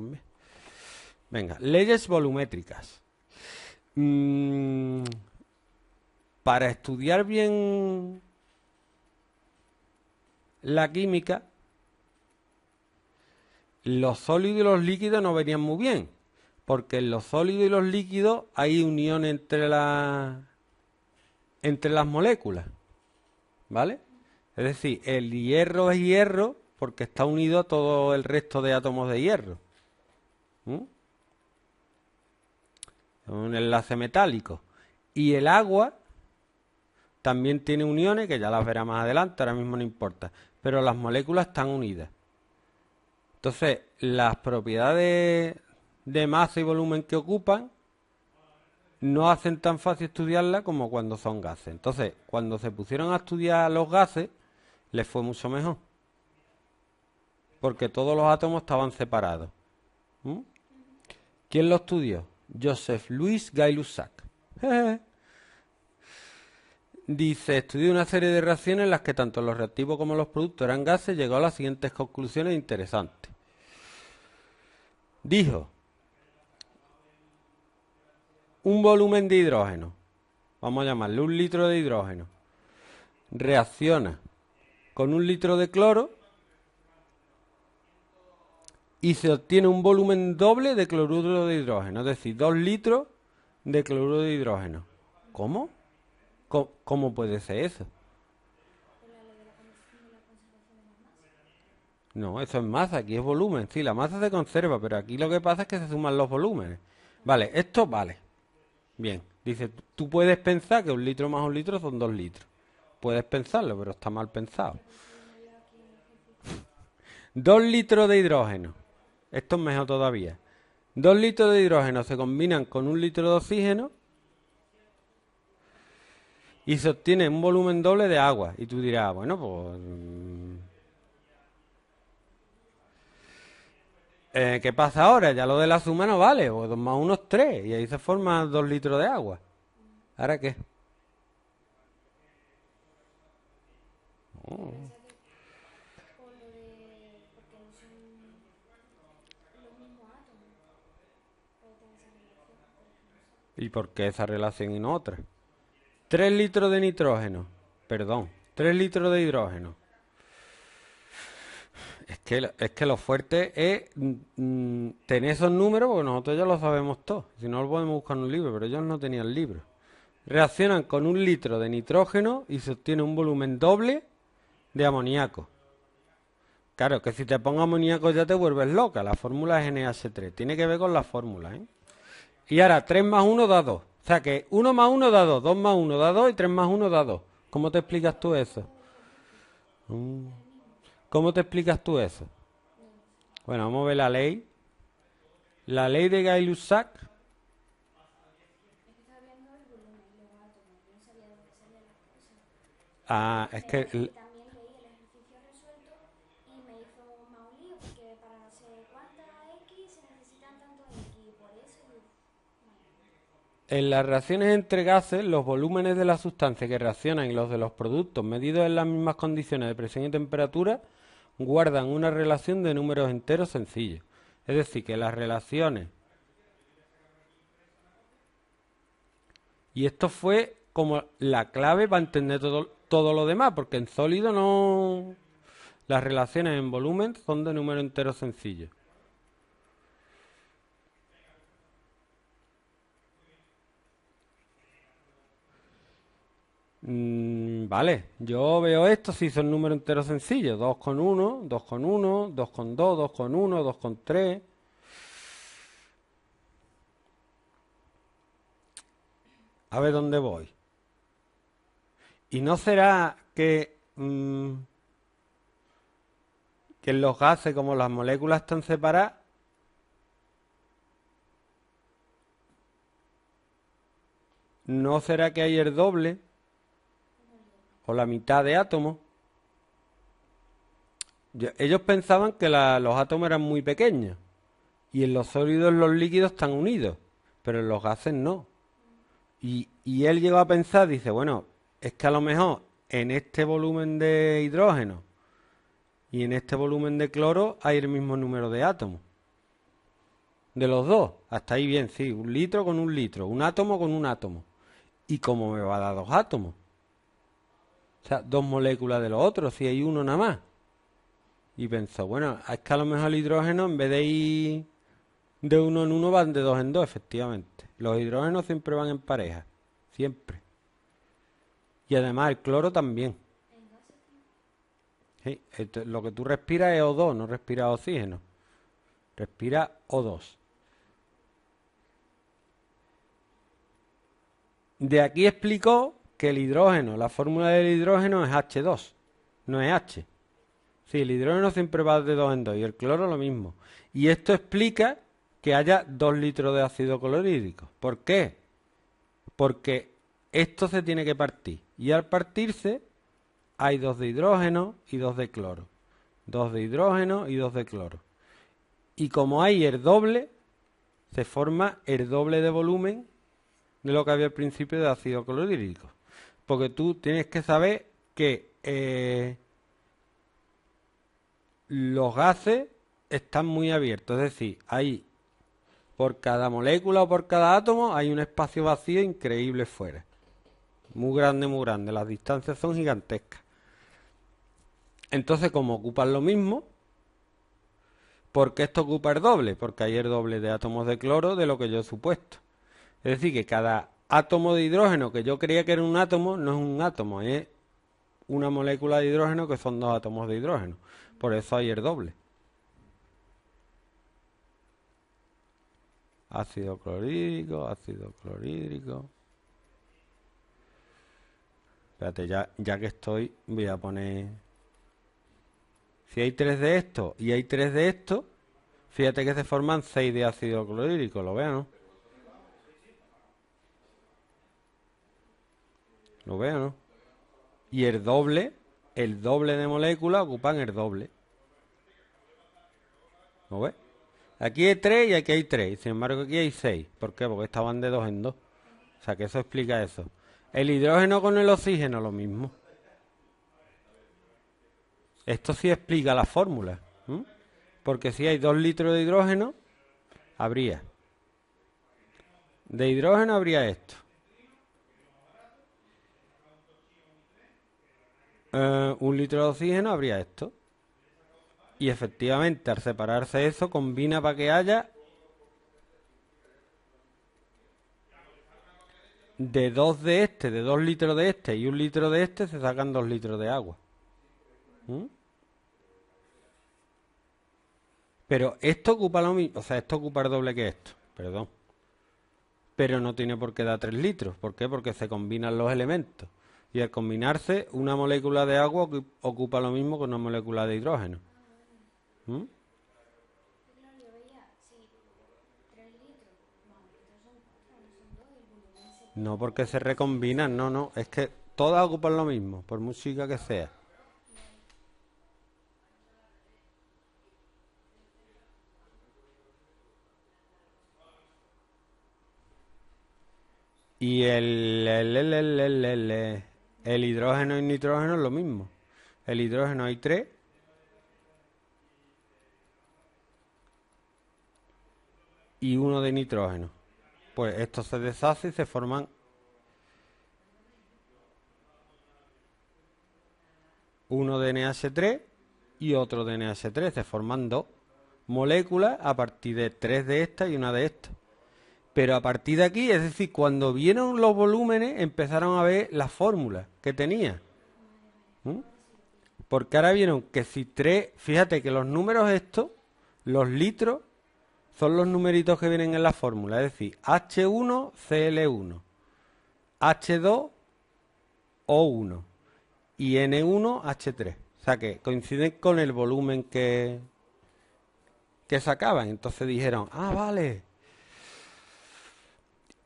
también. Venga, leyes volumétricas. Para estudiar bien la química, los sólidos y los líquidos no venían muy bien, porque en los sólidos y los líquidos hay unión entre las moléculas, ¿vale? Es decir, el hierro es hierro porque está unido a todo el resto de átomos de hierro. Un enlace metálico. Y el agua también tiene uniones, que ya las verá más adelante, ahora mismo no importa. Pero las moléculas están unidas. Entonces, las propiedades de masa y volumen que ocupan no hacen tan fácil estudiarla como cuando son gases. Entonces, cuando se pusieron a estudiar los gases, les fue mucho mejor. Porque todos los átomos estaban separados. ¿Quién lo estudió? Joseph Louis Gay-Lussac. Dice, estudió una serie de reacciones en las que tanto los reactivos como los productos eran gases, llegó a las siguientes conclusiones interesantes. Dijo, un volumen de hidrógeno, vamos a llamarle 1 litro de hidrógeno, reacciona con 1 litro de cloro y se obtiene un volumen doble de cloruro de hidrógeno, es decir, 2 litros de cloruro de hidrógeno. ¿Cómo? ¿Cómo puede ser eso? No, eso es masa, aquí es volumen. Sí, la masa se conserva, pero aquí lo que pasa es que se suman los volúmenes. Vale, esto vale. Bien, dice, tú puedes pensar que 1 litro más 1 litro son 2 litros. Puedes pensarlo, pero está mal pensado. 2 litros de hidrógeno. Esto es mejor todavía. 2 litros de hidrógeno se combinan con 1 litro de oxígeno y se obtiene un volumen doble de agua. Y tú dirás, bueno, pues... ¿qué pasa ahora? Ya lo de la suma no vale, o 2 más 1 es 3, y ahí se forma 2 litros de agua. ¿Ahora qué? Oh. ¿Y por qué esa relación y no otra? 3 litros de nitrógeno, perdón, 3 litros de hidrógeno. Es que lo fuerte es tener esos números, porque nosotros ya lo sabemos todo. Si no, lo podemos buscar en un libro, pero ellos no tenían libro. Reaccionan con 1 litro de nitrógeno y se obtiene un volumen doble de amoníaco. Claro, que si te pongo amoníaco ya te vuelves loca. La fórmula es NH3. Tiene que ver con la fórmula, ¿eh? Y ahora 3 más 1 da 2. O sea que 1 más 1 da 2, 2 más 1 da 2 y 3 más 1 da 2. ¿Cómo te explicas tú eso? ¿Cómo te explicas tú eso? Bueno, vamos a ver la ley. La ley de Gay-Lussac. Ah, es que... En las reacciones entre gases, los volúmenes de la sustancia que reaccionan y los de los productos medidos en las mismas condiciones de presión y temperatura guardan una relación de números enteros sencillos. Es decir, que las relaciones... Y esto fue como la clave para entender todo lo demás, porque en sólido no... Las relaciones en volumen son de números enteros sencillos. Vale, yo veo esto si son números enteros sencillos. 2 con 1, 2 con 1, 2 con 2, 2 con 1, 2 con 3. A ver dónde voy. ¿Y no será que en los gases, como las moléculas están separadas, no será que hay el doble o la mitad de átomos? Ellos pensaban que los átomos eran muy pequeños y en los sólidos los líquidos están unidos, pero en los gases no. Y él llegó a pensar, dice, bueno, es que a lo mejor en este volumen de hidrógeno y en este volumen de cloro hay el mismo número de átomos. de los dos. Hasta ahí bien, sí. Un litro con un litro. Un átomo con un átomo. ¿Y cómo me va a dar dos átomos? O sea, dos moléculas de los otros, si hay uno nada más. Y pensó, bueno, es que a lo mejor el hidrógeno, en vez de ir de uno en uno, van de dos en dos, efectivamente. Los hidrógenos siempre van en pareja. Siempre. Y además el cloro también. Sí, lo que tú respiras es O2, no respiras oxígeno. Respira O2. De aquí explicó que el hidrógeno, la fórmula del hidrógeno es H2, no es H. Sí, el hidrógeno siempre va de dos en dos y el cloro lo mismo. Y esto explica que haya 2 litros de ácido clorhídrico. ¿Por qué? Porque esto se tiene que partir. Y al partirse hay 2 de hidrógeno y 2 de cloro. 2 de hidrógeno y 2 de cloro. Y como hay el doble, se forma el doble de volumen de lo que había al principio de ácido clorhídrico. Porque tú tienes que saber que los gases están muy abiertos. Es decir, hay por cada molécula o por cada átomo hay un espacio vacío increíble fuera. Muy grande, muy grande. Las distancias son gigantescas. Entonces, como ocupan lo mismo, ¿por qué esto ocupa el doble? Porque hay el doble de átomos de cloro de lo que yo he supuesto. Es decir, que cada átomo de hidrógeno que yo creía que era un átomo, no es un átomo, es una molécula de hidrógeno que son 2 átomos de hidrógeno. Por eso hay el doble. Ácido clorhídrico, ácido clorhídrico. Espérate, ya que estoy, voy a poner... Si hay 3 de estos y hay 3 de estos, fíjate que se forman 6 de ácido clorhídrico, ¿lo veo, no? ¿Lo veo, no? Y el doble de moléculas ocupan el doble. ¿Lo ves? Aquí hay 3 y aquí hay 3. Sin embargo, aquí hay 6. ¿Por qué? Porque estaban de 2 en 2. O sea, que eso explica eso. El hidrógeno con el oxígeno, lo mismo. Esto sí explica la fórmula. Porque si hay 2 litros de hidrógeno, habría. De hidrógeno habría esto. 1 litro de oxígeno habría esto. Y efectivamente, al separarse eso, combina para que haya de 2 de este, de 2 litros de este y 1 litro de este, se sacan 2 litros de agua. Pero esto ocupa lo mismo, o sea, esto ocupa el doble que esto, perdón. Pero no tiene por qué dar 3 litros. ¿Por qué? Porque se combinan los elementos. Y al combinarse, una molécula de agua ocupa lo mismo que una molécula de hidrógeno. No porque se recombinan, no. Es que todas ocupan lo mismo, por muy chica que sea. Y el hidrógeno y nitrógeno es lo mismo. El hidrógeno hay 3 y 1 de nitrógeno. Pues esto se deshace y se forman uno de NH3 y otro de NH3. Se forman 2 moléculas a partir de 3 de estas y una de estas. Pero a partir de aquí, es decir, cuando vieron los volúmenes, empezaron a ver las fórmulas que tenía. Porque ahora vieron que si 3, fíjate que los números estos, los litros, son los numeritos que vienen en la fórmula. Es decir, H1Cl1, H2O1 y N1H3. O sea que coinciden con el volumen que sacaban. Entonces dijeron, ah, vale.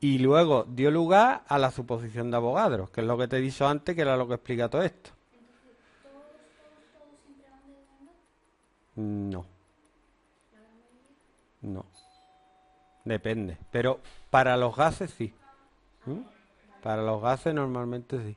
Y luego dio lugar a la suposición de Avogadro, que es lo que te he dicho antes, que era lo que explica todo esto. No. No. Depende. Pero para los gases sí. Para los gases normalmente sí.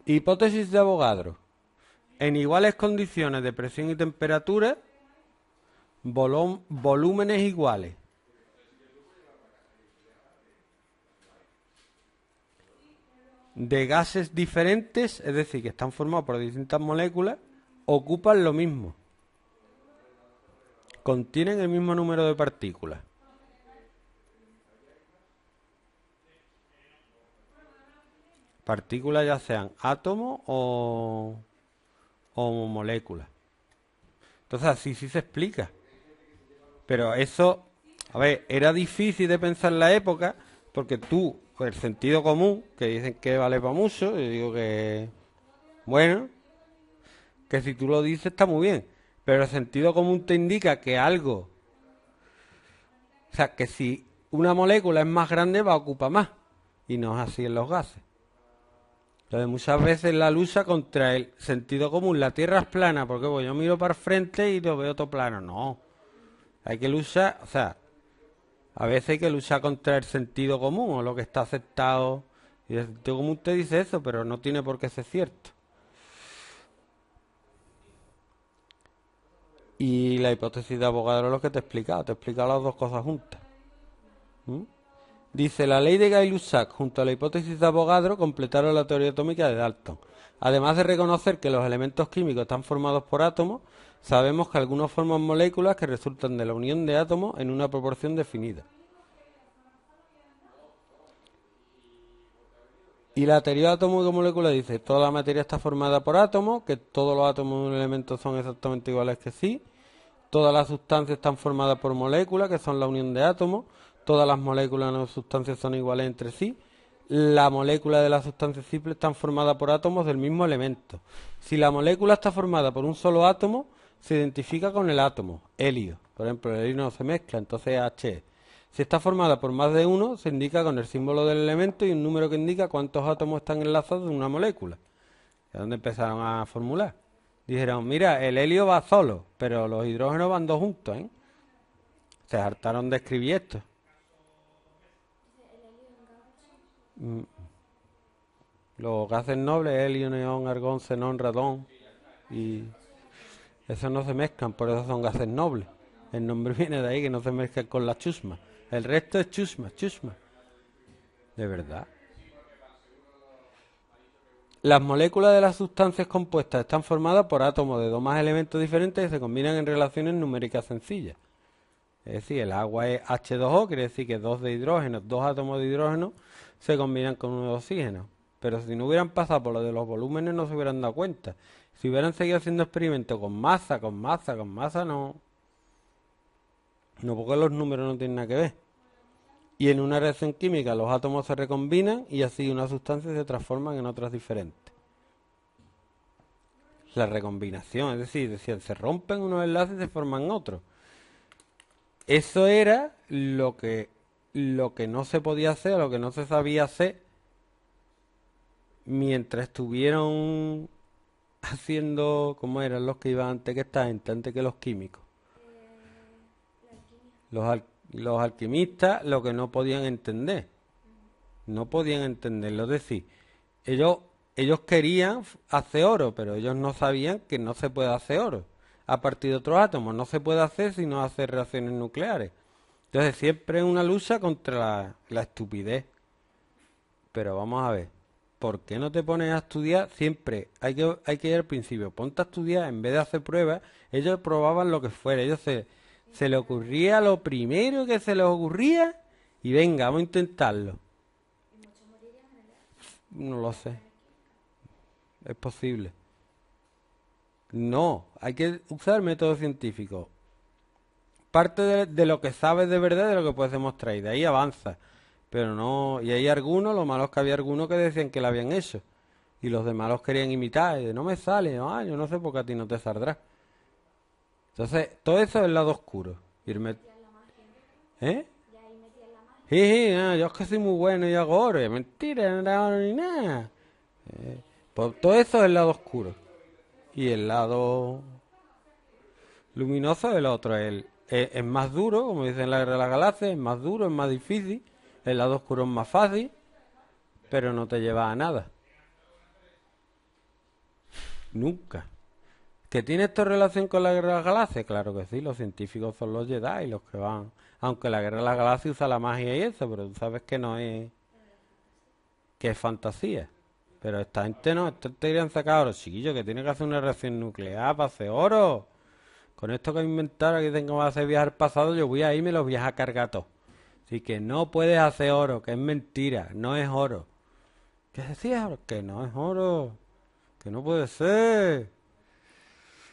Hipótesis de Avogadro. En iguales condiciones de presión y temperatura, volúmenes iguales. De gases diferentes, es decir, que están formados por distintas moléculas, ocupan lo mismo. Contienen el mismo número de partículas. Partículas ya sean átomos o moléculas. Entonces así sí se explica. Pero eso, a ver, era difícil de pensar en la época, porque tú, el sentido común, que dicen que vale para mucho, yo digo que, bueno, que si tú lo dices está muy bien, pero el sentido común te indica que algo, o sea, que si una molécula es más grande va a ocupar más, y no es así en los gases. Entonces muchas veces la lucha contra el sentido común, la Tierra es plana, porque pues, yo miro para el frente y lo veo todo plano, no. Hay que luchar, o sea, a veces hay que luchar contra el sentido común o lo que está aceptado. Y el sentido común te dice eso, pero no tiene por qué ser cierto. Y la hipótesis de Avogadro es lo que te he explicado las dos cosas juntas. ¿Mm? Dice, la ley de Gay-Lussac junto a la hipótesis de Avogadro completaron la teoría atómica de Dalton. Además de reconocer que los elementos químicos están formados por átomos, sabemos que algunos forman moléculas que resultan de la unión de átomos en una proporción definida. Y la teoría atómico-molecular dice, toda la materia está formada por átomos, que todos los átomos de un elemento son exactamente iguales que sí, todas las sustancias están formadas por moléculas, que son la unión de átomos, todas las moléculas de las sustancias son iguales entre sí, la molécula de la sustancia simple están formadas por átomos del mismo elemento. Si la molécula está formada por un solo átomo, se identifica con el átomo, helio. Por ejemplo, el helio no se mezcla, entonces es He. Si está formada por más de uno, se indica con el símbolo del elemento y un número que indica cuántos átomos están enlazados en una molécula. Es donde empezaron a formular. Dijeron, mira, el helio va solo, pero los hidrógenos van dos juntos, ¿eh? Se hartaron de escribir esto. Los gases nobles, helio, neón, argón, xenón, radón, y esos no se mezclan, por eso son gases nobles. El nombre viene de ahí, que no se mezclan con la chusma. El resto es chusma, chusma. De verdad. Las moléculas de las sustancias compuestas están formadas por átomos de dos más elementos diferentes que se combinan en relaciones numéricas sencillas. Es decir, el agua es H2O, quiere decir que dos de hidrógeno, dos átomos de hidrógeno se combinan con uno de oxígeno. Pero si no hubieran pasado por lo de los volúmenes no se hubieran dado cuenta. Si hubieran seguido haciendo experimentos con masa, no. No, porque los números no tienen nada que ver. Y en una reacción química los átomos se recombinan y así una sustancia se transforma en otras diferentes. La recombinación, es decir, se rompen unos enlaces y se forman otros. Eso era lo que no se podía hacer, lo que no se sabía hacer mientras estuvieron haciendo, ¿cómo eran los que iban antes que esta gente, antes que los químicos? Los alquimistas lo que no podían entender. No podían entenderlo. Es decir, ellos querían hacer oro, pero ellos no sabían que no se puede hacer oro a partir de otros átomos. No se puede hacer si no hace reacciones nucleares. Entonces siempre es una lucha contra la estupidez. Pero vamos a ver, ¿por qué no te pones a estudiar? Siempre hay que ir al principio. Ponte a estudiar en vez de hacer pruebas. Ellos probaban lo que fuera. Ellos se les ocurría lo primero que se les ocurría y venga, vamos a intentarlo. No lo sé. Es posible. No, hay que usar método científico. Parte de lo que sabes de verdad de lo que puedes demostrar y de ahí avanza. Pero no, y hay algunos, lo malo es que había algunos que decían que lo habían hecho y los demás los querían imitar y de, no me sale, yo no sé por qué a ti no te saldrá. Entonces, todo eso es el lado oscuro. ¿Eh? Sí, sí, yo es que soy muy bueno y hago oro. Es mentira, no era oro ni nada. Pues todo eso es el lado oscuro. Y el lado luminoso es el otro. Es más duro, como dicen en la Guerra de las Galaxias, es más duro, es más difícil. El lado oscuro es más fácil, pero no te lleva a nada. Nunca. ¿Que tiene esto relación con la guerra de las galaxias? Claro que sí, los científicos son los Jedi los que van. Aunque la guerra de las galaxias usa la magia y eso, pero tú sabes que no es, que es fantasía. Pero esta gente no, esta gente querían sacar oro, chiquillo, que tiene que hacer una reacción nuclear para hacer oro. Con esto que inventaron que tengo que hacer viajar al pasado, yo voy a ir y me los voy a cargar todos. Así que no puedes hacer oro, que es mentira, no es oro. ¿Qué decías? Que no es oro, que no puede ser.